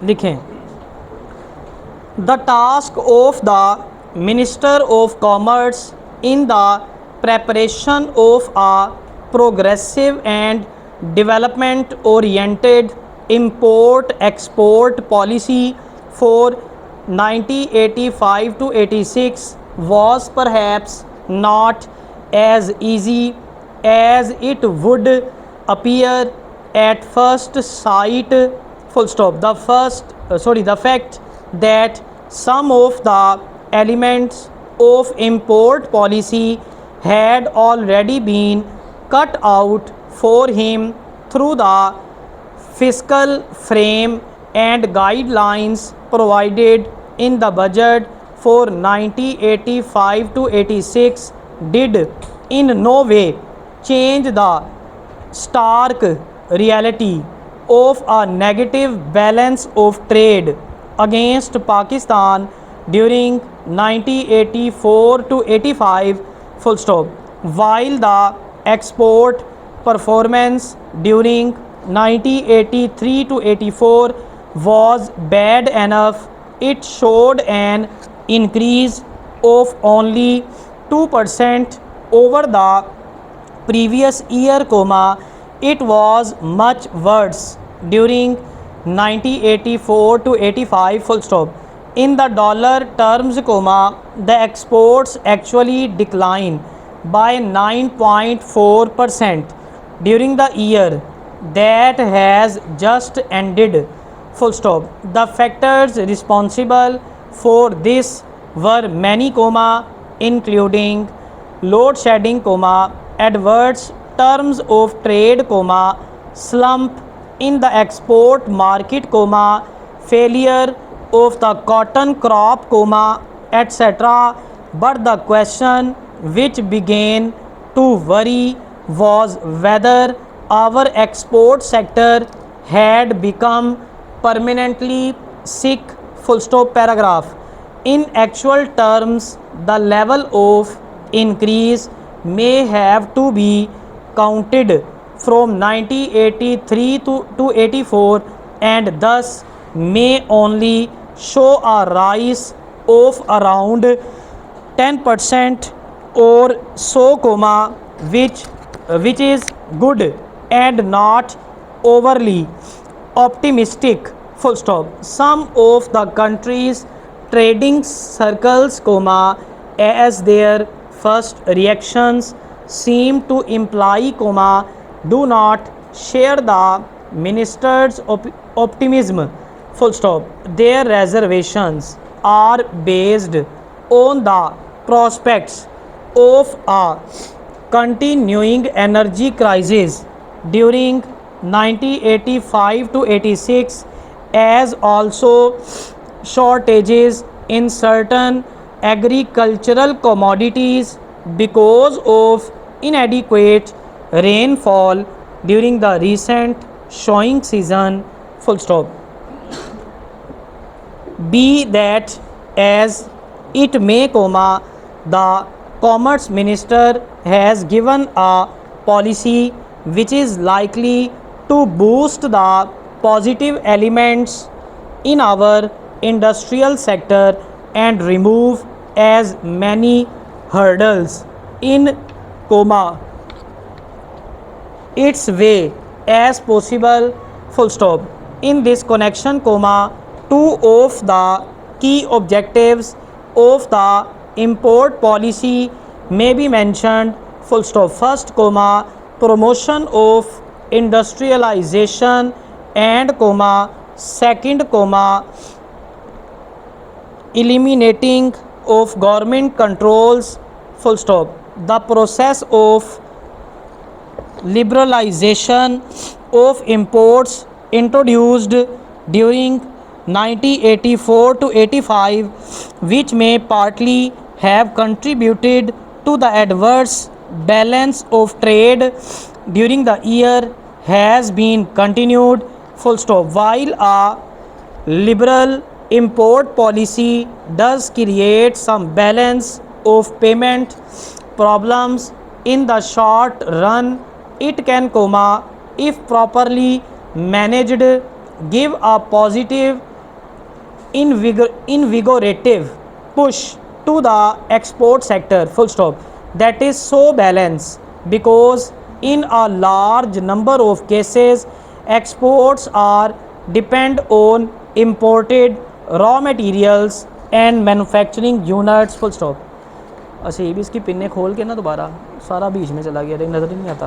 लिखें। The task of the minister of commerce in the preparation of a progressive and development oriented import export policy for 1985 to 86 was perhaps not as easy as it would appear at first sight. Full stop. The fact that some of the elements of import policy had already been cut out for him through the fiscal frame and guidelines provided in the budget for 1985 to 86 did in no way change the stark reality of a negative balance of trade against Pakistan during 1984 to 85. Full stop. While the export performance during 1983 to 84 was bad enough, it showed an increase of only 2% over the previous year, it was much worse during 1984 to 85. Full stop. In the dollar terms, the exports actually declined by 9.4% during the year that has just ended. Full stop. The factors responsible for this were many, including load shedding, adverse terms of trade, slump in the export market, failure of the cotton crop, etc. But the question which began to worry was whether our export sector had become permanently sick. Full stop. Paragraph. In actual terms, the level of increase may have to be counted from 1983 to 84 and thus may only show a rise of around 10% or so, which is good and not overly optimistic. Full stop. Some of the countries trading circles, as their first reactions seem to imply, do not share the minister's optimism. Full stop. Their reservations are based on the prospects of a continuing energy crisis during 1985 to 86, as also shortages in certain agricultural commodities because of inadequate rainfall during the recent sowing season. Full stop. Be that as it may, the Commerce Minister has given a policy which is likely to boost the positive elements in our industrial sector and remove as many hurdles in, its way as possible. Full stop. In this connection, two of the key objectives of the import policy may be mentioned. Full stop. First, promotion of industrialization and, second, eliminating of government controls. Full stop. The process of liberalization of imports introduced during 1984 to 85, which may partly have contributed to the adverse balance of trade during the year, has been continued. Full stop. While a liberal import policy does create some balance of payment problems in the short run, it can, if properly managed, give a positive invigorative push to the export sector, full stop, that is so balanced because in a large number of cases exports are depend on imported raw materials and manufacturing units, full stop। अच्छा ये भी इसकी पिन्ने खोल के ना दोबारा सारा बीच में चला गया, नज़र ही नहीं आता।